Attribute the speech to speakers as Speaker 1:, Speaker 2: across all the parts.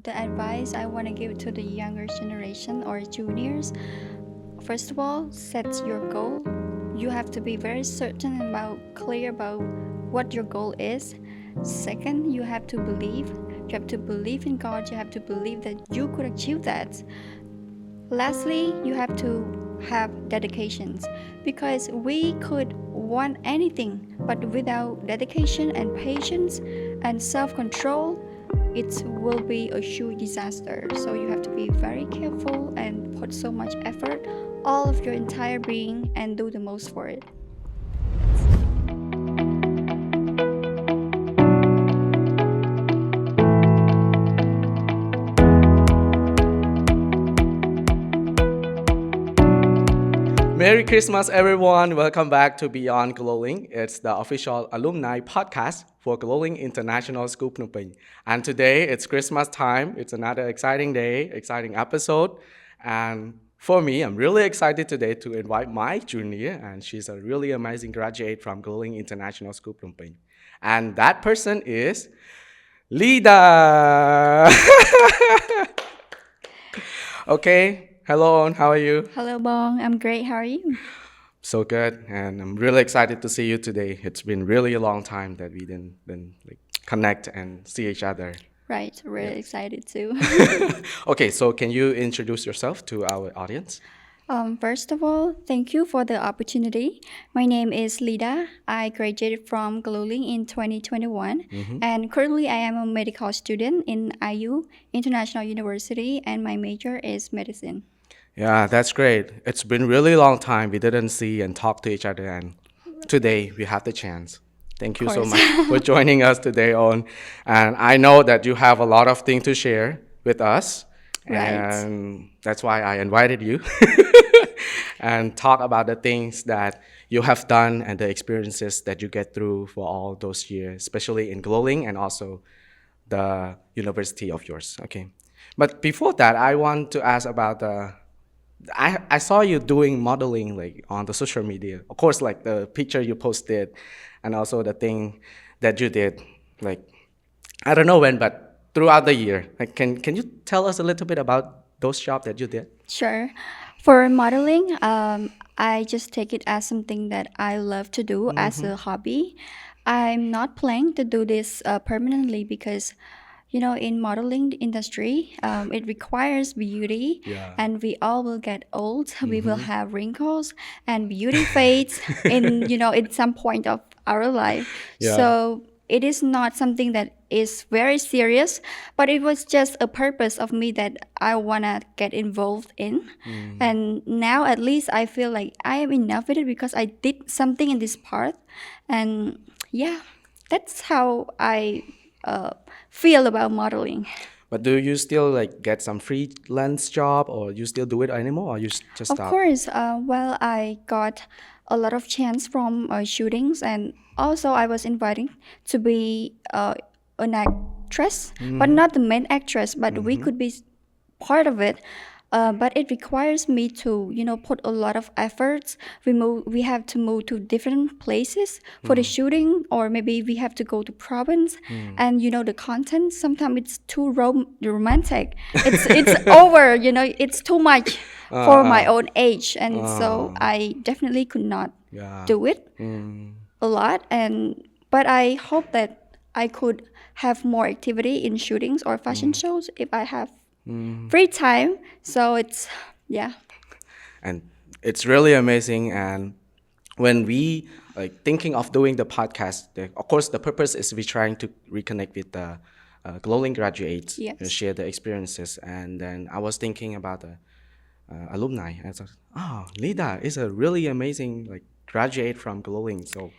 Speaker 1: the advice I want to give to the younger generation or juniors, first of all, set your goal. You have to be very certain about, clear about what your goal is. Second, you have to believe. You have to believe in God. You have to believe that you could achieve that. Lastly, you have to have dedications because we could want anything, but without dedication and patience and self-control, it will be a huge disaster. So you have to be very careful and put so much effort, all of your entire being, and do the most for it.
Speaker 2: Merry Christmas, everyone. Welcome back to Beyond GloLink. It's the official alumni podcast for GloLink International School Phnom Penh. And today, it's Christmas time. It's another exciting day, exciting episode. And for me, I'm really excited today to invite my junior, and she's a really amazing graduate from GloLink International School Phnom Penh. And that person is Lida. Okay. Hello, how are you?
Speaker 1: Hello, Bong. I'm great. How are you?
Speaker 2: So good, and I'm really excited to see you today. It's been really a long time that we didn't connect and see each other.
Speaker 1: Right, really excited too.
Speaker 2: Okay, so can you introduce yourself to our audience?
Speaker 1: First of all, thank you for the opportunity. My name is Lida. I graduated from GloLink in 2021, and currently I am a medical student in IU International University, and my major is medicine.
Speaker 2: Yeah, that's great. It's been really long time we didn't see and talk to each other, and today we have the chance. Thank you so
Speaker 1: course.
Speaker 2: much for joining us today on. And I know that you have a lot of things to share with us,
Speaker 1: Right.
Speaker 2: and that's why I invited you and talk about the things that you have done and the experiences that you get through for all those years, especially in GloLink and also the university of yours. Okay, but before that, I want to ask about the. I saw you doing modeling like on the social media. Of course, like the picture you posted, and also the thing that you did. Like I don't know when, but throughout the year. Like, can you tell us a little bit about those jobs that you did?
Speaker 1: Sure. For modeling, I just take it as something that I love to do as a hobby. I'm not planning to do this permanently because, in modeling industry, it requires beauty,
Speaker 2: Yeah.
Speaker 1: and we all will get old. We will have wrinkles, and beauty fades in some point of our life.
Speaker 2: Yeah.
Speaker 1: So it is not something that is very serious, but it was just a purpose of me that I wanna get involved in. And now at least I feel like I am enough with it because I did something in this part. And yeah, that's how I feel about modeling.
Speaker 2: But do you still like get some freelance job, or you still do it anymore, or you just
Speaker 1: Of
Speaker 2: stop?
Speaker 1: course, well, I got a lot of chance from shootings, and also I was invited to be an actress, but not the main actress, but we could be part of it. But it requires me to, put a lot of efforts. We have to move to different places for the shooting, or maybe we have to go to province. And the content sometimes it's too romantic. It's over. It's too much for my own age, and so I definitely could not
Speaker 2: Yeah.
Speaker 1: do it a lot. But I hope that I could have more activity in shootings or fashion shows if I have free time. So it's yeah.
Speaker 2: And it's really amazing. And when we like thinking of doing the podcast, of course the purpose is we trying to reconnect with the GloLink graduates,
Speaker 1: Yes.
Speaker 2: share the experiences. And then I was thinking about the alumni. And I thought, oh, Lida is a really amazing like graduate from GloLink. So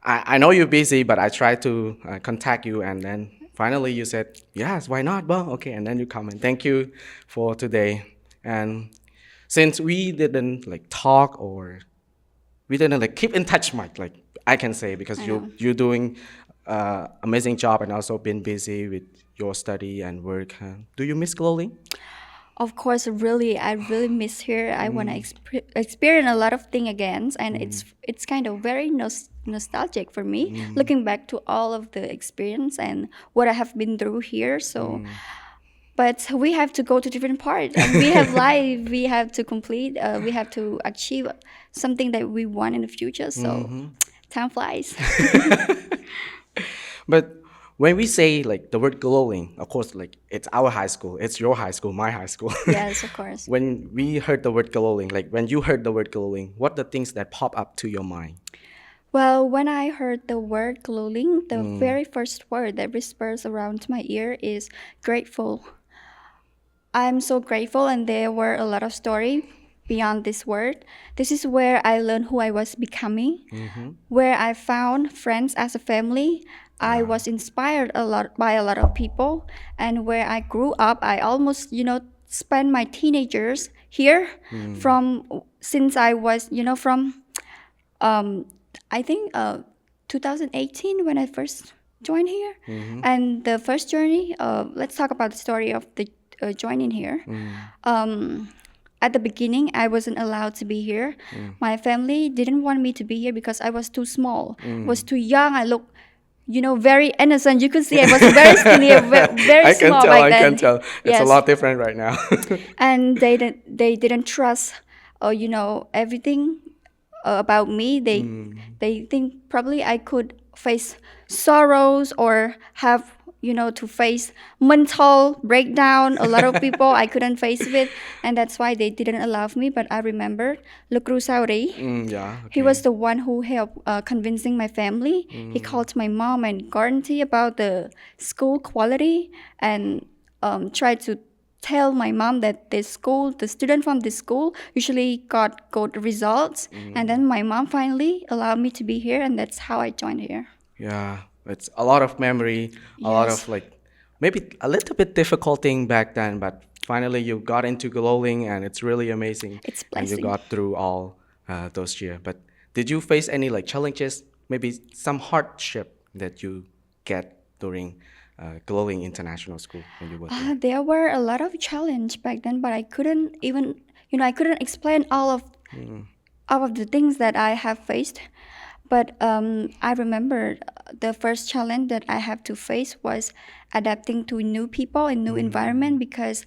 Speaker 2: I know you're busy, but I tried to contact you, and then finally you said, yes, why not? Well, okay, and then you come, and thank you for today. And since we didn't like talk, or we didn't like keep in touch much, like I can say, because you're doing amazing job and also been busy with your study and work. Do you miss GloLink?
Speaker 1: Of course, really, I really miss here. I want to experience a lot of things again, and it's kind of very nostalgic for me, looking back to all of the experience and what I have been through here. So but we have to go to different parts. We have life. We have to complete. We have to achieve something that we want in the future. So time flies.
Speaker 2: But when we say like the word glowing, of course, like it's our high school, it's your high school, my high school.
Speaker 1: Yes, of course.
Speaker 2: When we heard the word glowing, like when you heard the word glowing, what the things that pop up to your mind?
Speaker 1: Well, when I heard the word glowing, the very first word that whispers around my ear is grateful. I'm so grateful, and there were a lot of story beyond this word. This is where I learned who I was becoming, where I found friends as a family. I was inspired a lot by a lot of people, and where I grew up, I almost, spent my teenagers here from since I was, from I think 2018 when I first joined here. And the first journey, let's talk about the story of the joining here. At the beginning, I wasn't allowed to be here. My family didn't want me to be here because I was too small, was too young. I looked, very innocent. You could see I was very skinny, very
Speaker 2: I can
Speaker 1: small
Speaker 2: tell,
Speaker 1: back
Speaker 2: I
Speaker 1: then.
Speaker 2: can tell. It's a
Speaker 1: Yes.
Speaker 2: lot different right now.
Speaker 1: And they didn't trust, everything about me. They think probably I could face sorrows or have to face mental breakdown. A lot of people I couldn't face with, and that's why they didn't allow me. But I remember Lukru Sauri.
Speaker 2: Yeah,
Speaker 1: He
Speaker 2: okay.
Speaker 1: was the one who helped convincing my family. He called my mom and guarantee about the school quality, and tried to tell my mom that the student from this school usually got good results. And then my mom finally allowed me to be here, and that's how I joined here.
Speaker 2: Yeah, it's a lot of memory, a lot
Speaker 1: Yes.
Speaker 2: of like maybe a little bit difficult thing back then, but finally you got into glowing and it's really amazing.
Speaker 1: It's
Speaker 2: And you
Speaker 1: blessing.
Speaker 2: got through all those years. But did you face any like challenges, maybe some hardship that you get during glowing international school when you were there?
Speaker 1: There were a lot of challenge back then, but I couldn't even, I couldn't explain all of the things that I have faced. But I remember the first challenge that I have to face was adapting to new people and new environment, because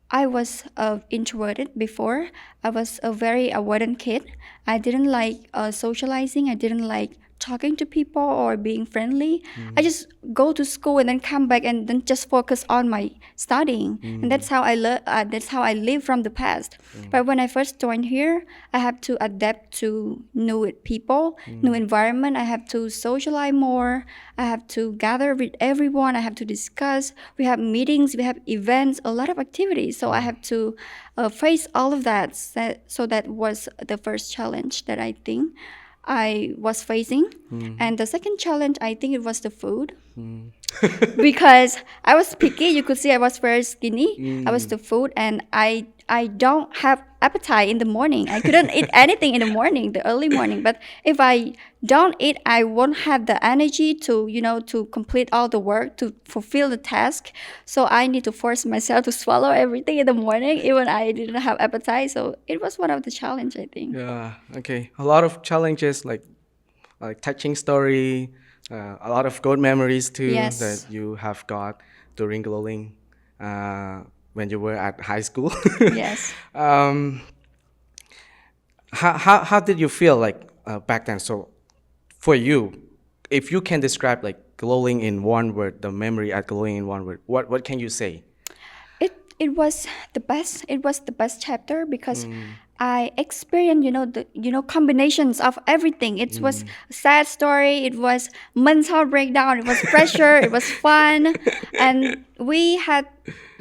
Speaker 1: I was introverted before. I was a very avoidant kid. I didn't like socializing. I didn't like talking to people or being friendly. I just go to school and then come back and then just focus on my studying. And that's how that's how I live from the past. But when I first joined here, I have to adapt to new people, new environment. I have to socialize more. I have to gather with everyone. I have to discuss. We have meetings, we have events, a lot of activities. So I have to face all of that. So that was the first challenge that I think I was facing. And the second challenge, I think it was the food. Because I was picky. You could see I was very skinny. I was the food, and I don't have appetite in the morning. I couldn't eat anything in the morning, the early morning. But if I don't eat, I won't have the energy to to complete all the work, to fulfill the task. So I need to force myself to swallow everything in the morning, even I didn't have appetite. So it was one of the challenge, I think.
Speaker 2: Yeah, okay. A lot of challenges like touching story, a lot of good memories too
Speaker 1: Yes.
Speaker 2: that you have got during glowing when you were at high school.
Speaker 1: Yes.
Speaker 2: um, how did you feel like back then? So for you, if you can describe like glowing in one word, the memory at glowing in one word, what can you say?
Speaker 1: It was the best. It was the best chapter because I experienced, the combinations of everything. It was a sad story. It was mental breakdown. It was pressure. It was fun, and we had,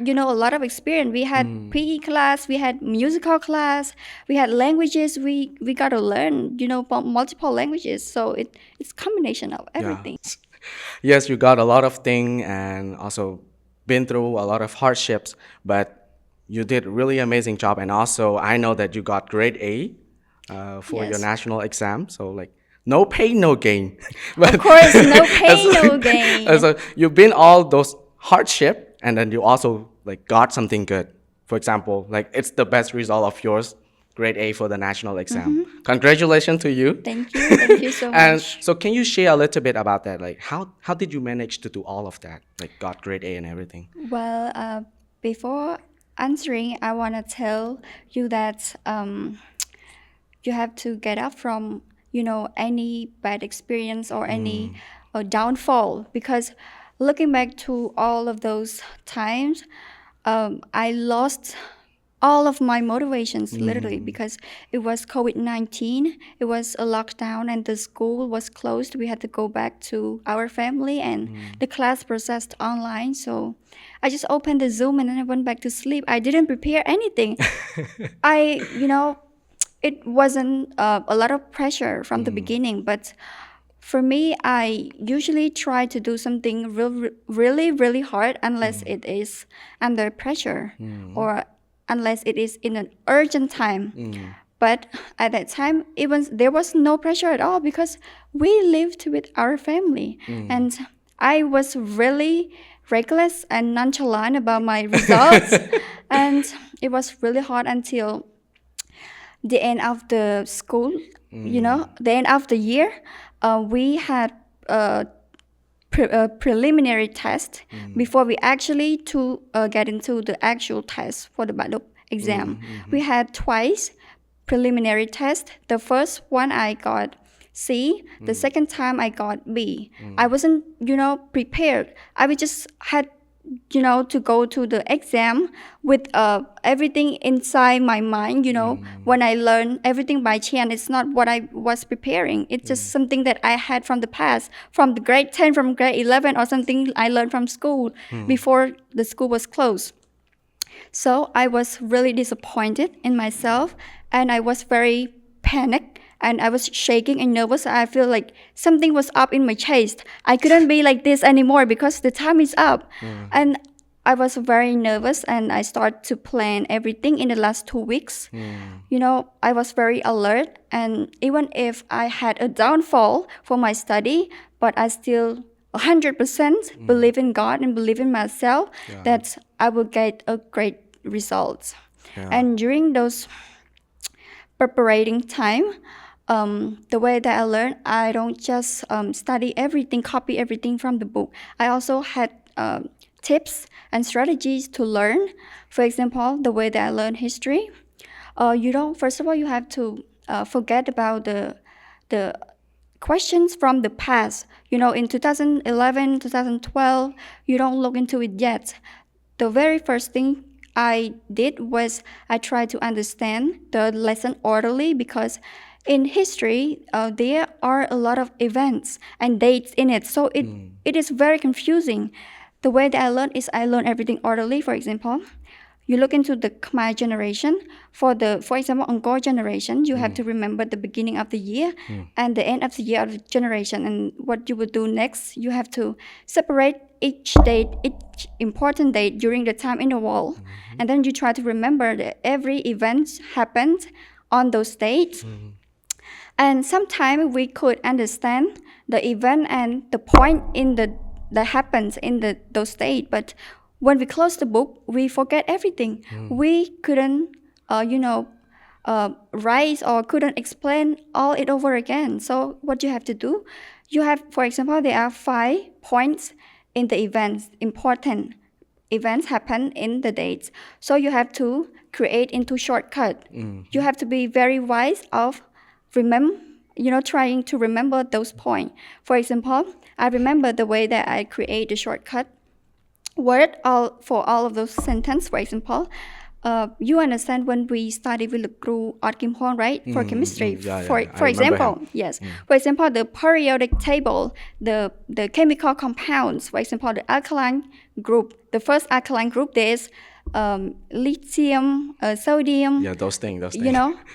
Speaker 1: a lot of experience. We had PE class. We had musical class. We had languages. We got to learn, multiple languages. So it's combination of
Speaker 2: Yeah.
Speaker 1: everything.
Speaker 2: Yes, you got a lot of thing and also been through a lot of hardships, but you did really amazing job. And also, I know that you got grade A for your
Speaker 1: Yes.
Speaker 2: national exam. So like, no pain, no gain. But
Speaker 1: Of course, no pain, no gain.
Speaker 2: so you've been all those hardship, and then you also like got something good. For example, like it's the best result of yours, grade A for the national exam. Congratulations to you.
Speaker 1: Thank you. Thank you so
Speaker 2: And
Speaker 1: much.
Speaker 2: so can you share a little bit about that? Like how did you manage to do all of that? Like got grade A and everything?
Speaker 1: Well, Before answering, I want to tell you that you have to get up from any bad experience or any downfall, because looking back to all of those times, I lost all of my motivations literally, because it was COVID-19, it was a lockdown and the school was closed. We had to go back to our family and the class processed online. So I just opened the Zoom and then I went back to sleep. I didn't prepare anything. I it wasn't a lot of pressure from the beginning, but for me, I usually try to do something really, really hard unless it is under pressure or unless it is in an urgent time. But at that time, even there was no pressure at all, because we lived with our family, and I was really reckless and nonchalant about my results, and it was really hard until the end of the school, the end of the year. We had a preliminary test before we actually to get into the actual test for the Balup exam. We had twice preliminary test. The first one I got C. The second time I got B. I wasn't, prepared. I just had to go to the exam with everything inside my mind. When I learn everything by chance, it's not what I was preparing. It's just something that I had from the past, from the grade 10, from grade 11, or something I learned from school before the school was closed. So I was really disappointed in myself, and I was very panicked. And I was shaking and nervous. I feel like something was up in my chest. I couldn't be like this anymore because the time is up. And I was very nervous, and I started to plan everything in the last 2 weeks. I was very alert, and even if I had a downfall for my study, but I still 100% believe in God and believe in myself that I will get a great result. And during those preparing time, the way that I learned, I don't just study everything, copy everything from the book. I also had tips and strategies to learn. For example, the way that I learned history, first of all, you have to forget about the questions from the past. In 2011, 2012, you don't look into it yet. The very first thing I did was I tried to understand the lesson orderly, because in history, there are a lot of events and dates in it. So it is very confusing. The way that I learned is I learn everything orderly. For example, you look into the Khmer generation. For example, Angkor generation, you have to remember the beginning of the year and the end of the year of the generation. And what you would do next, you have to separate each date, each important date during the time interval. And then you try to remember that every event happened on those dates. And sometimes we could understand the event and the point that happens in those dates. But when we close the book, we forget everything. We couldn't, write or couldn't explain all it over again. So what you have to do, for example, there are 5 points in the events, important events happen in the dates. So you have to create into shortcut. You have to be very wise of trying to remember those points. For example, I remember the way that I create the shortcut word for all of those sentences. For example, you understand when we study with the Guru Ot Kim Hon, right? For chemistry. For example, yes. For example, the periodic table, the chemical compounds. For example, the alkaline group. The first alkaline group, there's lithium, sodium.
Speaker 2: Yeah, those things.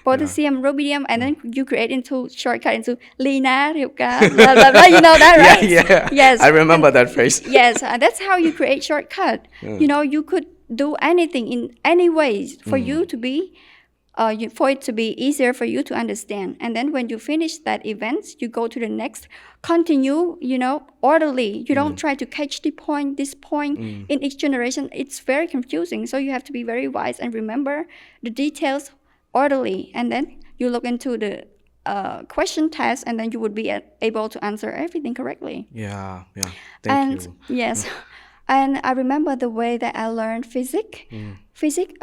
Speaker 1: Potassium, rubidium, and then you create into shortcut into Lina, Ryuka, blah, blah, blah. You know that, right?
Speaker 2: Yeah.
Speaker 1: Yes.
Speaker 2: I remember that phrase.
Speaker 1: Yes, that's how you create shortcut. You could do anything in any ways for you to be for it to be easier for you to understand. And then when you finish that event, you go to the next, continue, orderly. You don't try to catch this point in each generation. It's very confusing. So you have to be very wise and remember the details orderly. And then you look into the question test, and then you would be able to answer everything correctly.
Speaker 2: Yeah. Thank you.
Speaker 1: Yes. And I remember the way that I learned physics. Physics,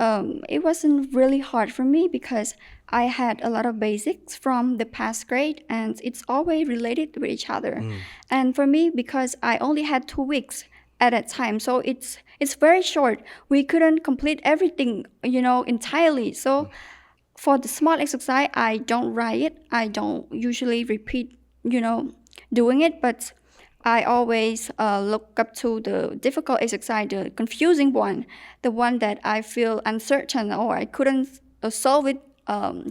Speaker 1: it wasn't really hard for me because I had a lot of basics from the past grade, and it's always related with each other. And for me, because I only had 2 weeks at that time, so it's very short. We couldn't complete everything, entirely. So for the small exercise, I don't write it. I don't usually repeat, doing it, but I always look up to the difficult exercise, the confusing one, the one that I feel uncertain or I couldn't solve it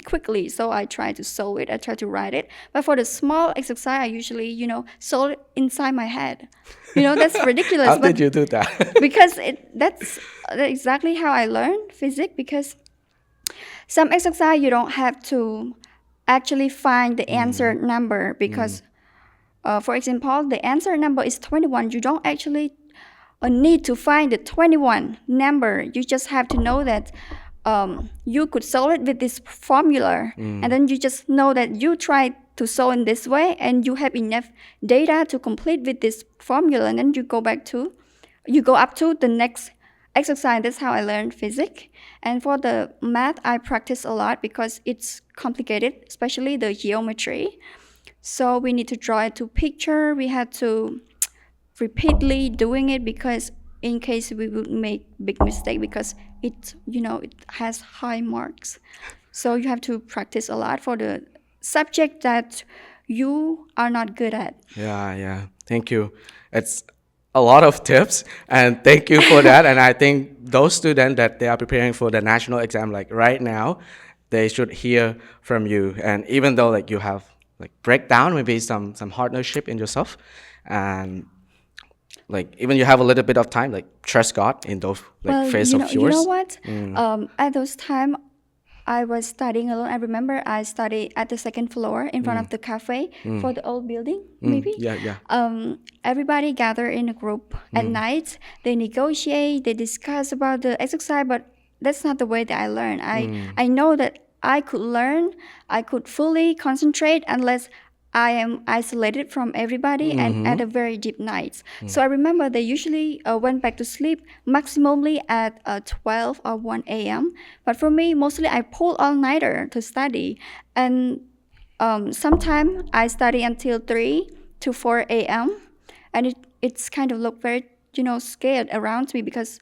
Speaker 1: quickly. So I try to solve it. I try to write it. But for the small exercise, I usually, solve it inside my head. That's ridiculous.
Speaker 2: How
Speaker 1: But
Speaker 2: did you do that?
Speaker 1: because that's exactly how I learned physics. Because some exercise you don't have to actually find the answer number because for example, the answer number is 21. You don't actually need to find the 21 number. You just have to know that you could solve it with this formula. And then you just know that you try to solve in this way and you have enough data to complete with this formula. And then you go up to the next exercise. That's how I learned physics. And for the math, I practice a lot because it's complicated, especially the geometry. So we need to draw it to picture. We had to repeatedly doing it because in case we would make big mistake because it has high marks. So you have to practice a lot for the subject that you are not good at.
Speaker 2: Yeah. Thank you. It's a lot of tips, and thank you for that. And I think those students that they are preparing for the national exam, like right now, they should hear from you. And even though like you have like breakdown, maybe some hardship in yourself, and like even you have a little bit of time, like trust God in those like
Speaker 1: Well,
Speaker 2: phase of
Speaker 1: you know
Speaker 2: yours.
Speaker 1: what? At those time, I was studying alone. I remember I studied at the second floor in front of the cafe for the old building, maybe.
Speaker 2: Yeah.
Speaker 1: Everybody gather in a group at night. They negotiate, they discuss about the exercise, but that's not the way that I learn. I know that I could learn, I could fully concentrate unless I am isolated from everybody and at a very deep night. So I remember they usually went back to sleep maximally at 12 or 1 a.m. But for me, mostly I pull all-nighter to study. And sometimes I study until 3 to 4 a.m. And it's kind of look very, scared around me because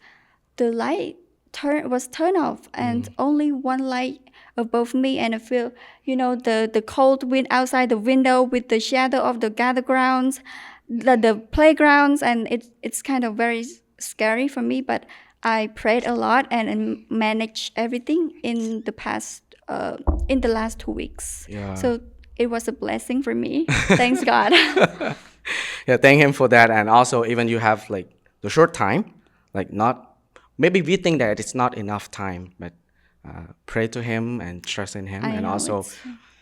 Speaker 1: the light was turned off and only one light above me, and I feel the cold wind outside the window with the shadow of the gather grounds, the playgrounds, and it's kind of very scary for me, but I prayed a lot and managed everything in the last 2 weeks.
Speaker 2: Yeah.
Speaker 1: So it was a blessing for me. Thanks God.
Speaker 2: Yeah, thank him for that. And also, even you have like the short time, like not, maybe we think that it's not enough time, but pray to him and trust in him.
Speaker 1: I
Speaker 2: And
Speaker 1: know
Speaker 2: also,
Speaker 1: it's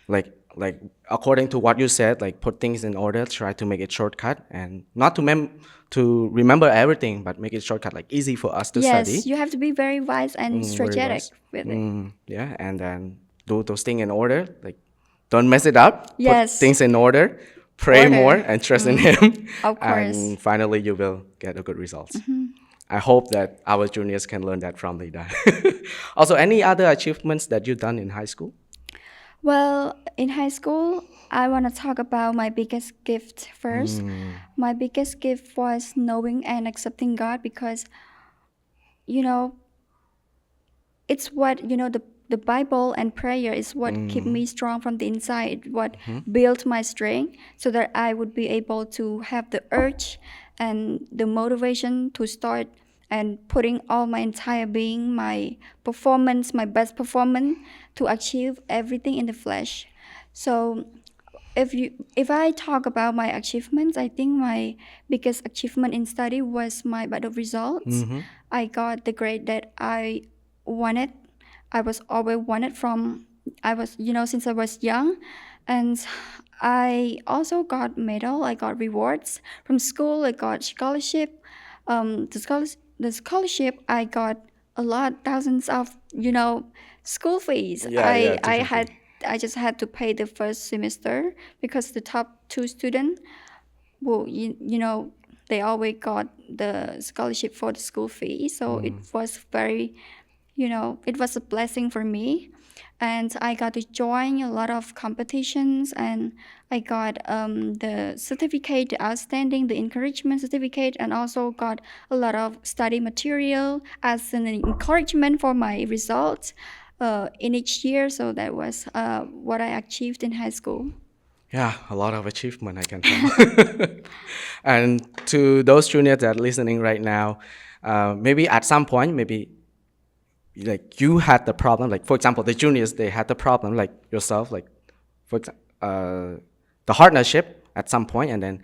Speaker 2: like according to what you said, like put things in order, try to make it shortcut and not to remember everything, but make it shortcut, like easy for us to study.
Speaker 1: yes, you have to be very wise and
Speaker 2: Very
Speaker 1: strategic
Speaker 2: wise.
Speaker 1: with it.
Speaker 2: Yeah, and then do those things in order. Like, don't mess it up.
Speaker 1: Yes.
Speaker 2: Put things in order. Pray
Speaker 1: Order.
Speaker 2: more and trust in Him.
Speaker 1: Of course.
Speaker 2: And finally, you will get a good results. I hope that our juniors can learn that from Lida. Also, any other achievements that you've done in high school?
Speaker 1: Well, in high school, I want to talk about my biggest gift first. My biggest gift was knowing and accepting God because, it's what, the Bible and prayer is what keep me strong from the inside, what built my strength so that I would be able to have the urge and the motivation to start and putting all my entire being, my performance, my best performance to achieve everything in the flesh. So if I talk about my achievements, I think my biggest achievement in study was my better results. I got the grade that I wanted. I was always wanted from since I was young, and I also got medal. I got rewards from school. I got scholarship. The scholarship I got a lot, thousands of school fees.
Speaker 2: Yeah,
Speaker 1: I just had to pay the first semester because the top two students, well, they always got the scholarship for the school fee. So it was very, it was a blessing for me. And I got to join a lot of competitions, and I got the certificate, the outstanding, the encouragement certificate, and also got a lot of study material as an encouragement for my results in each year. So that was what I achieved in high school.
Speaker 2: Yeah, a lot of achievement, I can tell. And to those juniors that are listening right now, maybe at some point, maybe like you had the problem. Like for example, the juniors they had the problem, like yourself, like for example, the partnership at some point, and then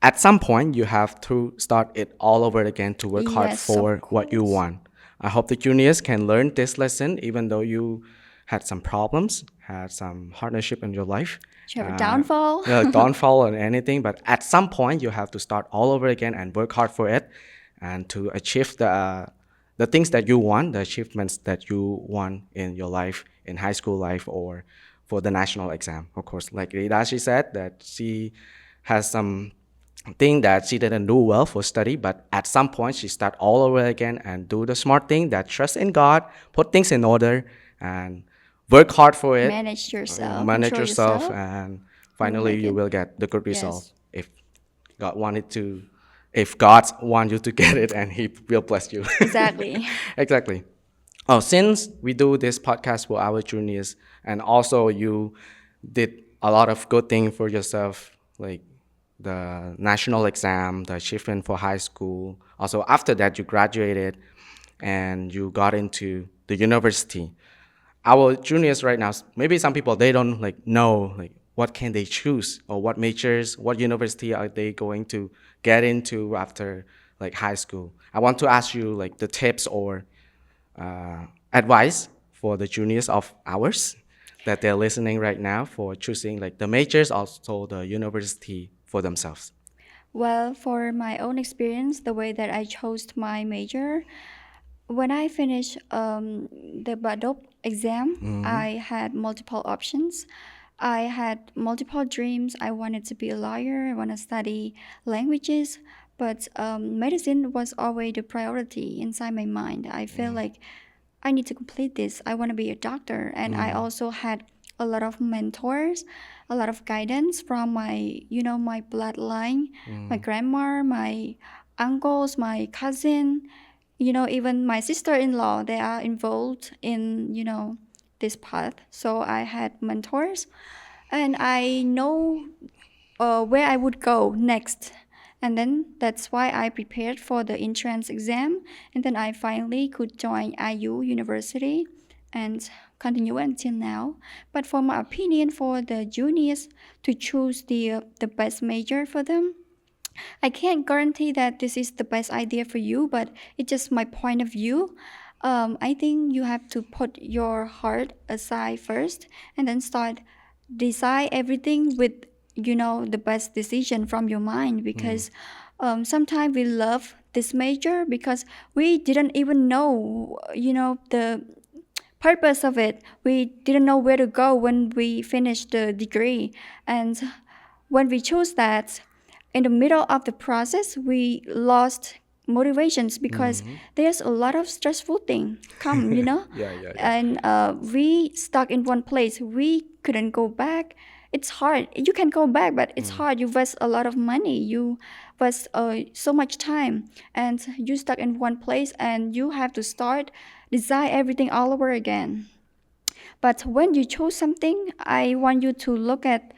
Speaker 2: at some point you have to start it all over again to work hard
Speaker 1: Yes, of
Speaker 2: for what you
Speaker 1: course.
Speaker 2: want. I hope the juniors can learn this lesson, even though you had some problems, had some hardship in your life,
Speaker 1: You have a downfall.
Speaker 2: downfall or anything. But at some point, you have to start all over again and work hard for it, and to achieve the things that you want, the achievements that you want in your life, in high school life, or for the national exam. Of course, like Rita, she said that she has some thing that she didn't do well for study, but at some point she start all over again and do the smart thing that trust in God, put things in order, and work hard for it,
Speaker 1: Manage yourself,
Speaker 2: manage
Speaker 1: control
Speaker 2: yourself,
Speaker 1: yourself.
Speaker 2: and
Speaker 1: You will
Speaker 2: finally
Speaker 1: make
Speaker 2: you
Speaker 1: it.
Speaker 2: will get the good result
Speaker 1: Yes.
Speaker 2: if God wanted to, if God wants you to get it, and He will bless you.
Speaker 1: Exactly.
Speaker 2: Exactly. Oh, since we do this podcast for our juniors, and also you did a lot of good thing for yourself, like the national exam, the achievement for high school. Also, after that, you graduated and you got into the university. Our juniors right now, maybe some people they don't like know like what can they choose or what majors, what university are they going to get into after like high school. I want to ask you like the tips or advice for the juniors of ours that they're listening right now for choosing like the majors, also the university for themselves.
Speaker 1: Well, for my own experience, the way that I chose my major, when I finished the Badop exam, I had multiple options. I had multiple dreams. I wanted to be a lawyer. I want to study languages, but medicine was always the priority inside my mind. I feel like I need to complete this. I want to be a doctor. And I also had a lot of mentors, a lot of guidance from my bloodline, my grandma, my uncles, my cousin, even my sister-in-law. They are involved in, this path. So I had mentors, and I know where I would go next. And then that's why I prepared for the entrance exam. And then I finally could join IU University and continue until now. But for my opinion, for the juniors to choose the best major for them, I can't guarantee that this is the best idea for you, but it's just my point of view. I think you have to put your heart aside first and then start decide everything with the best decision from your mind, because sometimes we love this major because we didn't even know the purpose of it. We didn't know where to go when we finished the degree, and when we chose that, in the middle of the process we lost motivations because there's a lot of stressful thing come,
Speaker 2: Yeah, yeah, yeah.
Speaker 1: and we stuck in one place. We couldn't go back. It's hard. You can go back, but it's hard. You waste a lot of money. You waste so much time, and you stuck in one place, and you have to start design everything all over again. But when you choose something, I want you to look at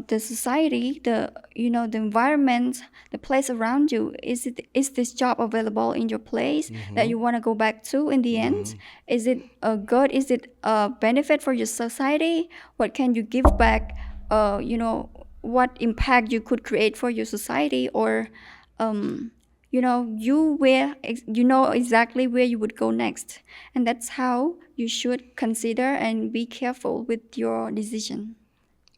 Speaker 1: the society, the environment, the place around you. Is this job available in your place that you want to go back to in the end? Is it a good? Is it a benefit for your society? What can you give back? What impact you could create for your society, or you know exactly where you would go next, and that's how you should consider and be careful with your decision.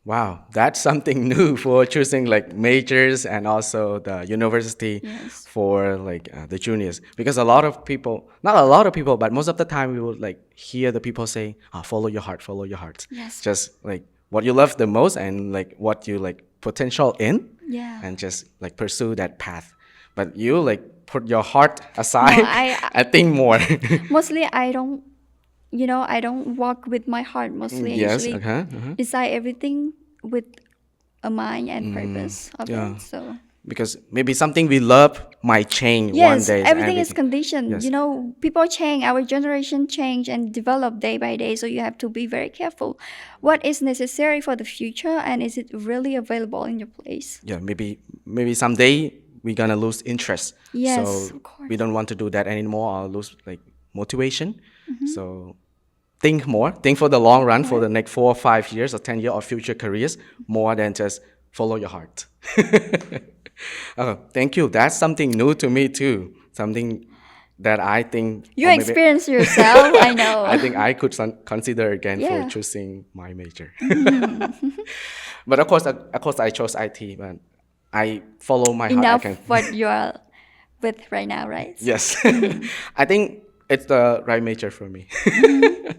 Speaker 2: Wow, that's something new for choosing like majors and also the university
Speaker 1: Yes.
Speaker 2: for like the juniors. Because a lot of people, not a lot of people, but most of the time we would like hear the people say, follow your heart, follow your heart.
Speaker 1: Yes.
Speaker 2: Just like what you love the most and like what you like potential in
Speaker 1: Yeah.
Speaker 2: and just like pursue that path. But you like put your heart
Speaker 1: No,
Speaker 2: aside and think more.
Speaker 1: mostly I don't walk with my heart mostly. I
Speaker 2: Yes,
Speaker 1: usually
Speaker 2: okay.
Speaker 1: decide everything with a mind and purpose of
Speaker 2: Yeah.
Speaker 1: it. So
Speaker 2: Because maybe something we love might change one
Speaker 1: yes,
Speaker 2: day.
Speaker 1: everything is
Speaker 2: Everything.
Speaker 1: conditioned.
Speaker 2: Yes.
Speaker 1: People change, our generation change and develop day by day. So you have to be very careful. What is necessary for the future, and is it really available in your place?
Speaker 2: Yeah, maybe someday we're gonna lose interest.
Speaker 1: Yes,
Speaker 2: So
Speaker 1: of
Speaker 2: we
Speaker 1: course.
Speaker 2: don't want to do that anymore or lose like motivation. So think more, think for the long run, for the
Speaker 1: Right.
Speaker 2: next 4 or 5 years or 10 years of future careers, more than just follow your heart. Oh, thank you. That's something new to me too. Something that I think,
Speaker 1: You
Speaker 2: or maybe
Speaker 1: experience yourself, I know.
Speaker 2: I think I could consider again for
Speaker 1: Yeah.
Speaker 2: choosing my major.
Speaker 1: Mhm.
Speaker 2: But of course, I chose IT. But I follow my heart. I
Speaker 1: Enough
Speaker 2: can.
Speaker 1: what you are with right now, right?
Speaker 2: Yes,
Speaker 1: Mhm.
Speaker 2: I think it's the right major for me.
Speaker 1: Mhm.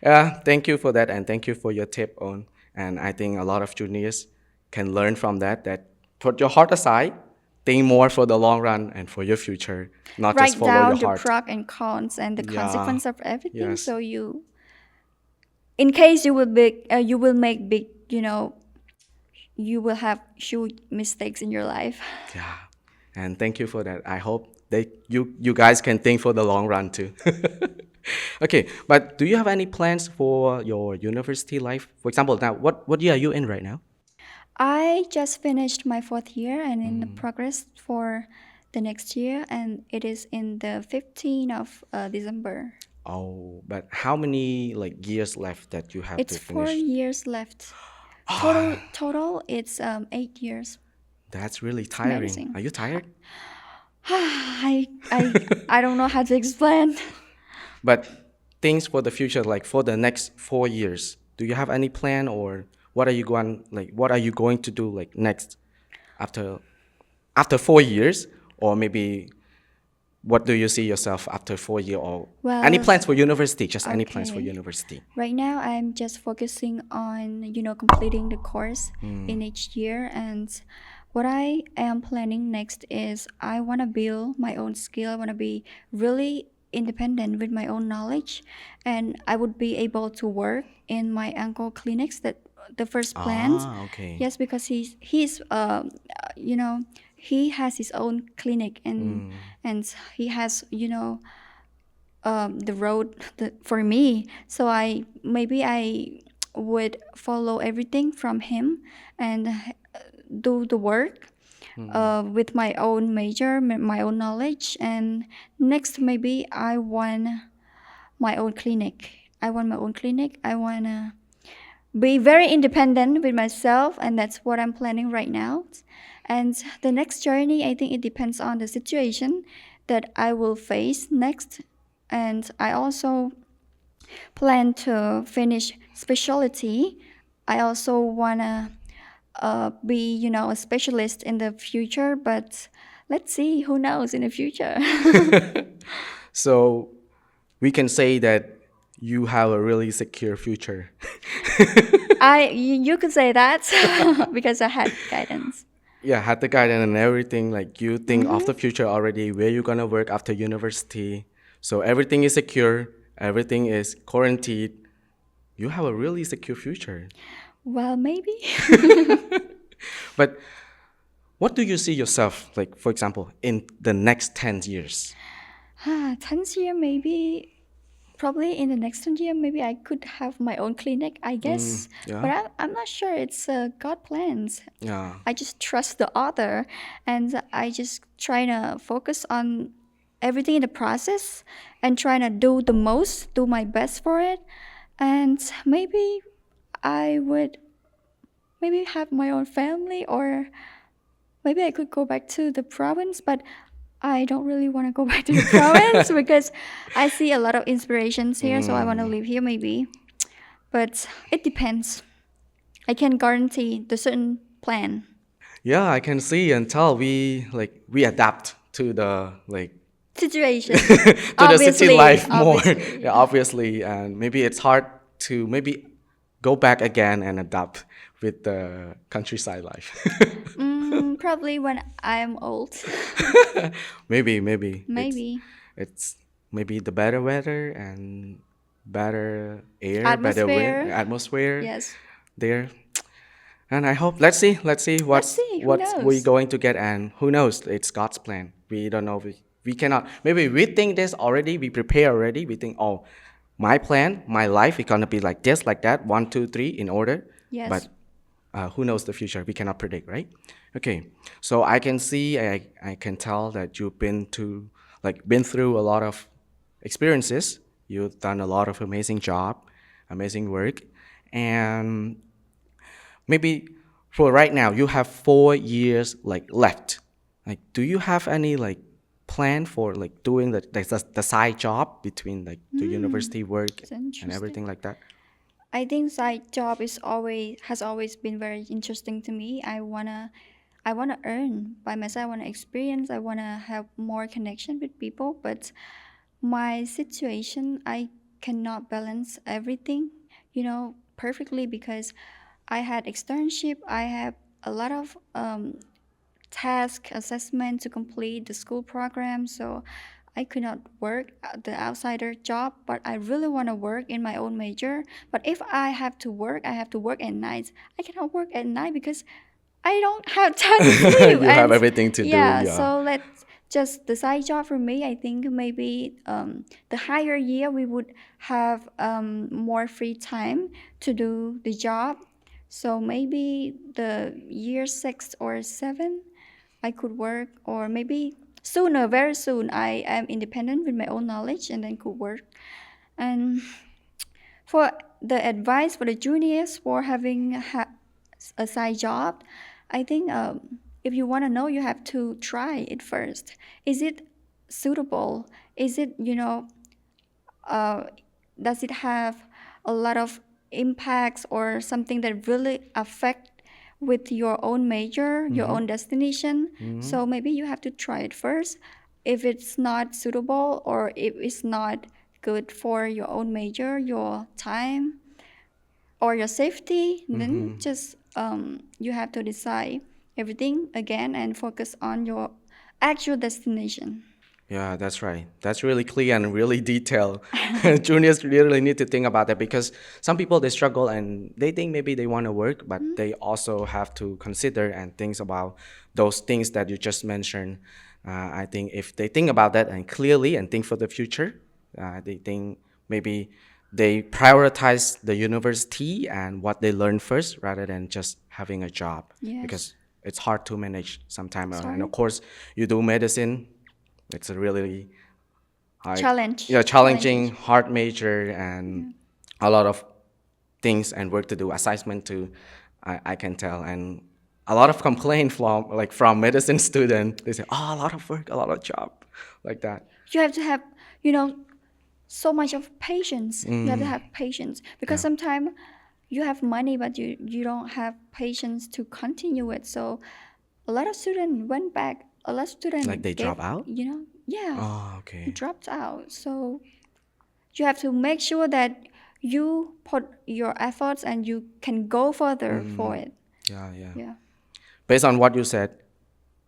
Speaker 2: Yeah, thank you for that, and thank you for your tip on. And I think a lot of juniors can learn from that. That put your heart aside, think more for the long run and for your future, not just
Speaker 1: Write
Speaker 2: follow your
Speaker 1: down the
Speaker 2: heart.
Speaker 1: pros and cons and the
Speaker 2: Yeah.
Speaker 1: consequence of everything.
Speaker 2: Yes.
Speaker 1: So in case you will make big, you will have huge mistakes in your life.
Speaker 2: Yeah. And thank you for that. I hope you guys can think for the long run too. Okay, but do you have any plans for your university life? For example, now what year are you in right now?
Speaker 1: I just finished my fourth year and in the progress for the next year, and it is in the 15th of December.
Speaker 2: Oh, but how many like years left that you have
Speaker 1: It's
Speaker 2: to
Speaker 1: 4
Speaker 2: finish?
Speaker 1: years left. Total, it's 8 years.
Speaker 2: That's really
Speaker 1: It's
Speaker 2: tiring.
Speaker 1: amazing.
Speaker 2: Are you tired?
Speaker 1: I don't know how to explain.
Speaker 2: But things for the future, like for the next 4 years, do you have any plan or what are you going to do like next after 4 years? Or maybe what do you see yourself after 4 years or any
Speaker 1: Well,
Speaker 2: plans for university? Just any plans for
Speaker 1: okay.
Speaker 2: university.
Speaker 1: Right now, I'm just focusing on, completing the course in each year. And what I am planning next is I want to build my own skill. I want to be really independent with my own knowledge. And I would be able to work in my uncle clinics that the first plans.
Speaker 2: Ah, okay.
Speaker 1: Yes, because you know, he has his own clinic and he has, the road for me. So I would follow everything from him and do the work with my own major, my own knowledge. And next, maybe I want my own clinic. I want my own clinic. I want to be very independent with myself, and that's what I'm planning right now. And the next journey, I think it depends on the situation that I will face next. And I also plan to finish specialty. I also wanna be, a specialist in the future, but let's see, who knows in the future.
Speaker 2: So we can say that you have a really secure future.
Speaker 1: You could say that because I had guidance.
Speaker 2: Yeah, had the guidance and everything. Like you think of the future already, where you're gonna work after university. So everything is secure, everything is quarantined. You have a really secure future.
Speaker 1: Well, maybe.
Speaker 2: But what do you see yourself, like for example, in the next 10 years?
Speaker 1: 10th year, maybe. Probably in the next year, maybe I could have my own clinic, I guess. But
Speaker 2: Yeah,
Speaker 1: I'm not sure it's God plans.
Speaker 2: yeah.
Speaker 1: I just trust the author and I just try to focus on everything in the process and trying to do the most, do my best for it. And maybe I would maybe have my own family, or maybe I could go back to the province, but I don't really want to go back to the province because I see a lot of inspirations here, so I want to live here maybe. But it depends. I can guarantee the certain plan.
Speaker 2: Yeah, I can see and tell we adapt to the like
Speaker 1: Situation.
Speaker 2: to the city
Speaker 1: Obviously,
Speaker 2: life more.
Speaker 1: obviously,
Speaker 2: Yeah,
Speaker 1: yeah.
Speaker 2: obviously, and maybe it's hard to maybe go back again and adapt with the countryside life?
Speaker 1: Probably when I'm old.
Speaker 2: Maybe
Speaker 1: Maybe.
Speaker 2: it's maybe the better weather and better air, better wind,
Speaker 1: Atmosphere.
Speaker 2: atmosphere
Speaker 1: Yes.
Speaker 2: there. And I hope let's see
Speaker 1: Let's see. Who
Speaker 2: what's we
Speaker 1: knows?
Speaker 2: going to get, and who knows? It's God's plan. We don't know. We cannot. Maybe we think this already. We prepare already. We think, oh, my plan, my life is gonna be like this, like that, 1, 2, 3 in order.
Speaker 1: Yes.
Speaker 2: But who knows the future? We cannot predict, right? Okay. So I can see, I can tell that you've been through a lot of experiences. You've done a lot of amazing job, amazing work, and maybe for right now you have 4 years like left. Like, do you have any like plan for like doing the side job between like the university work
Speaker 1: It's
Speaker 2: and
Speaker 1: interesting.
Speaker 2: everything like that?
Speaker 1: I think side job has always been very interesting to me. I wanna earn by myself. I wanna experience. I wanna have more connection with people. But my situation, I cannot balance everything, perfectly because I had externship. I have a lot of task assessment to complete the school program. So I could not work at the outsider job, but I really want to work in my own major. But if I have to work, I have to work at night. I cannot work at night because I don't have time to sleep.
Speaker 2: You have
Speaker 1: And
Speaker 2: everything to do,
Speaker 1: yeah,
Speaker 2: yeah.
Speaker 1: so let's just the side job for me. I think maybe the higher year we would have more free time to do the job. So maybe the year 6 or 7, I could work, or maybe sooner, very soon, I am independent with my own knowledge and then could work. And for the advice for the juniors for having a side job, I think if you want to know, you have to try it first. Is it suitable? Is it, uh, does it have a lot of impacts or something that really affect with your own major, your own destination? So maybe you have to try it first. If it's not suitable or if it's not good for your own major, your time or your safety, then just you have to decide everything again and focus on your actual destination.
Speaker 2: Yeah, that's right. That's really clear and really detailed. Juniors really need to think about that because some people they struggle and they think maybe they want to work, but they also have to consider and think about those things that you just mentioned. I think if they think about that and clearly and think for the future, they think maybe they prioritize the university and what they learn first rather than just having a job
Speaker 1: Yes.
Speaker 2: because it's hard to manage sometimes. And
Speaker 1: Sorry.
Speaker 2: of course, you do medicine. It's a really high,
Speaker 1: Challenge.
Speaker 2: yeah, challenging,
Speaker 1: Challenging.
Speaker 2: hard major, and a lot of things and work to do, assignment to, I can tell, and a lot of complaint from medicine student. They say, oh, a lot of work, a lot of job, like that.
Speaker 1: You have to have, you know, so much of patience. You have to have patience because
Speaker 2: Yeah,
Speaker 1: sometimes you have money, but you don't have patience to continue it. So a lot of students went back. A lot of
Speaker 2: like
Speaker 1: students
Speaker 2: they
Speaker 1: gave,
Speaker 2: drop out.
Speaker 1: yeah,
Speaker 2: Oh, okay.
Speaker 1: dropped out. So you have to make sure that you put your efforts and you can go further for it.
Speaker 2: Yeah, yeah.
Speaker 1: Yeah.
Speaker 2: Based on what you said,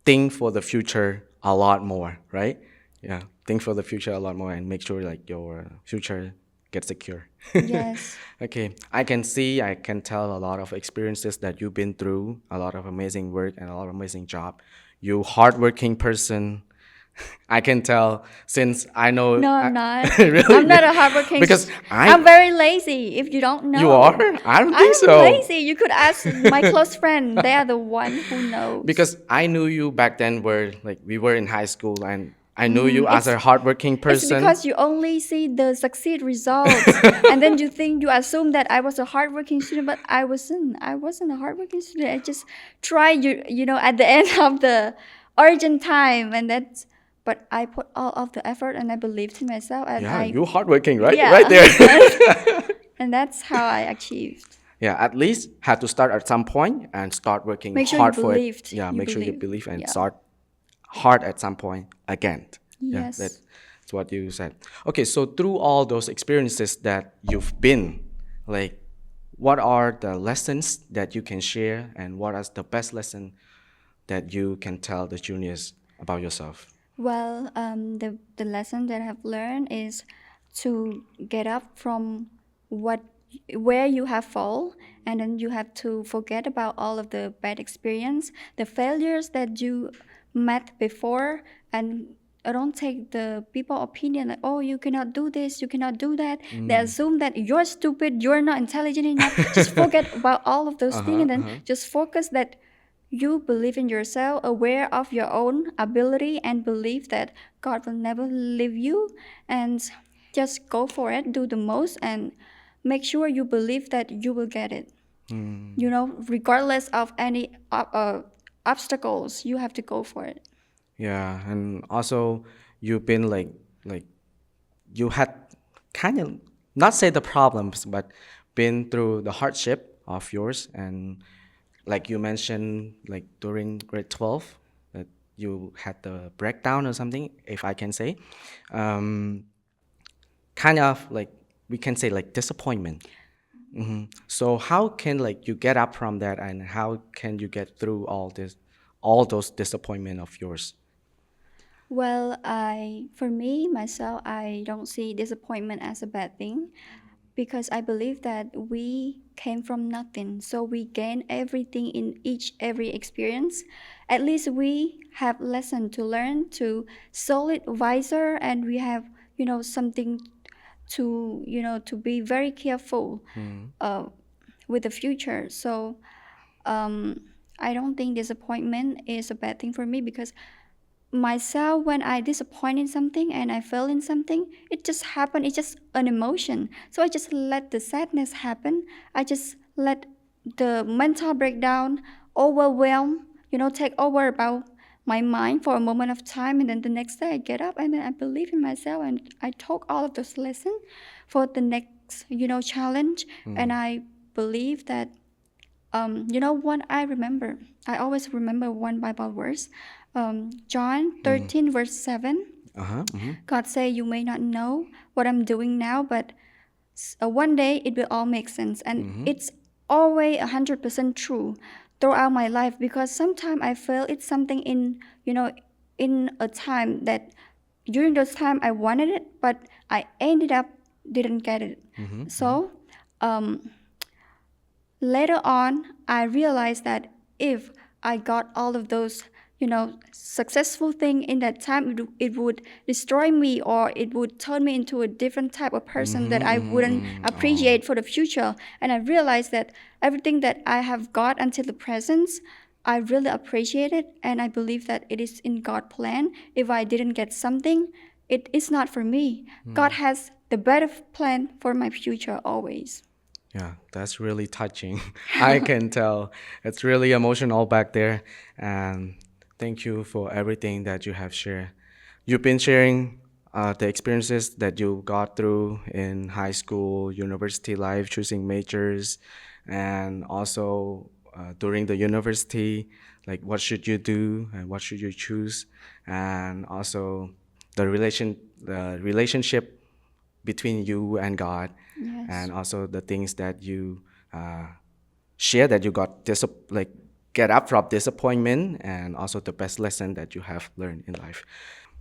Speaker 2: think for the future a lot more, right? Yeah, think for the future a lot more and make sure like your future gets secure.
Speaker 1: Yes.
Speaker 2: Okay, I can tell a lot of experiences that you've been through, a lot of amazing work and a lot of amazing job. You hardworking person. I can tell since I know
Speaker 1: No, I'm not.
Speaker 2: really
Speaker 1: I'm not a hardworking.
Speaker 2: because
Speaker 1: I'm very lazy. If you don't know,
Speaker 2: you are? I don't think
Speaker 1: I'm
Speaker 2: so.
Speaker 1: lazy. You could ask my close friend. They are the one who knows.
Speaker 2: Because I knew you back then where like we were in high school and I knew you as
Speaker 1: It's
Speaker 2: a hardworking
Speaker 1: it's
Speaker 2: person.
Speaker 1: because you only see the succeed results, and then you assume that I was a hardworking student, but I wasn't. I wasn't a hardworking student. I just tried, at the end of the urgent time, and that's. But I put all of the effort, and I believed in myself, and
Speaker 2: Yeah, you hardworking, right?
Speaker 1: yeah,
Speaker 2: Right there.
Speaker 1: and that's how I achieved.
Speaker 2: Yeah, at least had to start at some point and start working
Speaker 1: Make sure you
Speaker 2: hard for it.
Speaker 1: believed.
Speaker 2: Yeah,
Speaker 1: You
Speaker 2: make sure you
Speaker 1: believed.
Speaker 2: believe and
Speaker 1: Yeah.
Speaker 2: start hard at some point again. Yeah,
Speaker 1: Yes.
Speaker 2: that's what you said. Okay, so through all those experiences that you've been, like, what are the lessons that you can share, and what is the best lesson that you can tell the juniors about yourself?
Speaker 1: Well, the lesson that I've learned is to get up from what where you have fall, and then you have to forget about all of the bad experience, the failures that you met before, and don't take the people opinion like, oh, you cannot do this, you cannot do that. They assume that you're stupid, you're not intelligent enough. Just forget about all of those things,
Speaker 2: Uh-huh,
Speaker 1: and then
Speaker 2: uh-huh.
Speaker 1: just focus that you believe in yourself, aware of your own ability, and believe that God will never leave you. And just go for it, do the most, and make sure you believe that you will get it. Regardless of any obstacles, you have to go for it.
Speaker 2: Yeah, and also you've been like you had kind of not say the problems, but been through the hardship of yours, and like you mentioned, like during grade 12, that you had the breakdown or something, if I can say, um, kind of like we can say like disappointment. So how can like you get up from that, and how can you get through all those disappointment of yours?
Speaker 1: Well, for me, myself, I don't see disappointment as a bad thing because I believe that we came from nothing. So we gain everything in each every experience. At least we have lesson to learn to solid wiser, and we have, something to, to be very careful uh, with the future. So um, I don't think disappointment is a bad thing for me because myself, when I disappoint in something and I fail in something, it just happened. It's just an emotion. So I just let the sadness happen. I just let the mental breakdown overwhelm, take over about my mind for a moment of time, and then the next day I get up and then I believe in myself and I took all of those lessons for the next, challenge. And I believe that what I remember? I always remember one Bible verse, John 13, verse 7.
Speaker 2: Uh-huh.
Speaker 1: God say, you may not know what I'm doing now, but one day it will all make sense. And it's always 100% true throughout my life because sometimes I feel it's something in a time that during those time I wanted it, but I ended up didn't get it. So, um, later on, I realized that if I got all of those, successful thing in that time, it would destroy me or it would turn me into a different type of person that I wouldn't
Speaker 2: Oh,
Speaker 1: appreciate for the future. And I realized that everything that I have got until the present, I really appreciate it, and I believe that it is in God's plan. If I didn't get something, it is not for me. God has the better plan for my future always.
Speaker 2: yeah, that's really touching. I can tell it's really emotional back there. And thank you for everything that you have shared. You've been sharing the experiences that you got through in high school, university life, choosing majors, and also during the university, like what should you do and what should you choose, and also the relationship between you and God,
Speaker 1: Yes.
Speaker 2: and also the things that you uh, share that you got like get up from disappointment, and also the best lesson that you have learned in life.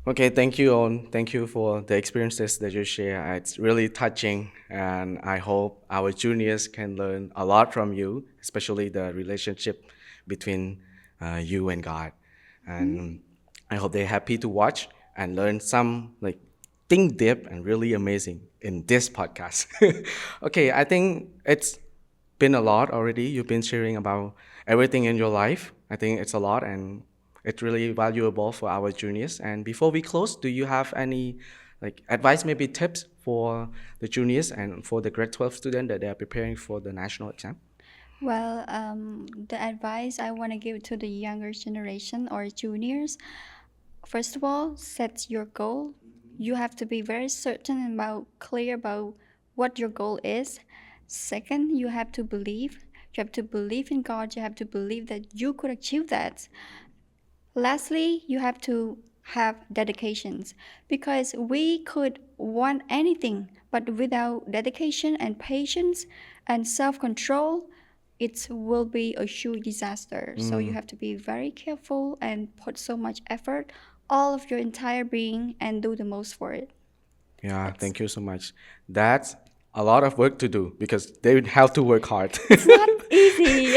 Speaker 2: Okay, thank you, On. Thank you for the experiences that you share. It's really touching, and I hope our juniors can learn a lot from you, especially the relationship between you and God. And I hope they're happy to watch and learn some like think deep and really amazing in this podcast. Okay, I think it's been a lot already. You've been sharing about everything in your life. I think it's a lot, and it's really valuable for our juniors. And before we close, do you have any like advice, maybe tips for the juniors and for the grade 12 student that they are preparing for the national exam?
Speaker 1: Well, the advice I want to give to the younger generation or juniors, first of all, set your goal. You have to be very certain about, clear about what your goal is. Second, you have to believe. You have to believe in God. You have to believe that you could achieve that. Lastly, you have to have dedications, because we could want anything, but without dedication and patience and self-control, it will be a huge disaster. So you have to be very careful and put so much effort, all of your entire being, and do the most for it.
Speaker 2: Yeah,
Speaker 1: That's
Speaker 2: thank you so much. That's a lot of work to do because they would have to work hard.
Speaker 1: it's not easy.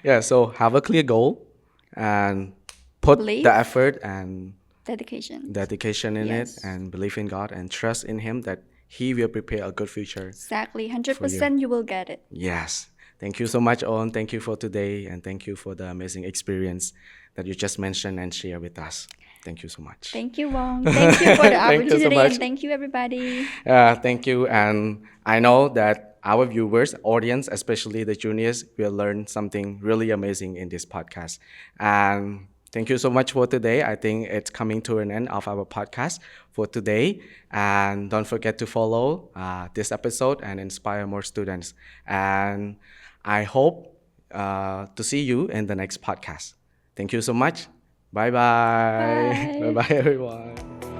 Speaker 2: Yeah, so have a clear goal and put the
Speaker 1: Belief,
Speaker 2: effort and
Speaker 1: dedication.
Speaker 2: dedication in it
Speaker 1: Yes.
Speaker 2: and believe in God and trust in Him that He will prepare a good future
Speaker 1: Exactly.
Speaker 2: for you.
Speaker 1: 100% you will get it.
Speaker 2: Yes. Thank you so much, Owen. Thank you for today and thank you for the amazing experience that you just mentioned and share with us. Thank you so much.
Speaker 1: Thank you, Wong. Thank you for the
Speaker 2: Thank you so
Speaker 1: opportunity,
Speaker 2: much.
Speaker 1: and thank you, everybody.
Speaker 2: Thank you. And I know that our viewers, audience, especially the juniors, will learn something really amazing in this podcast. And thank you so much for today. I think it's coming to an end of our podcast for today. And don't forget to follow this episode and inspire more students. And I hope to see you in the next podcast. Thank you so much. Bye bye. Bye
Speaker 1: Bye.
Speaker 2: bye, everyone.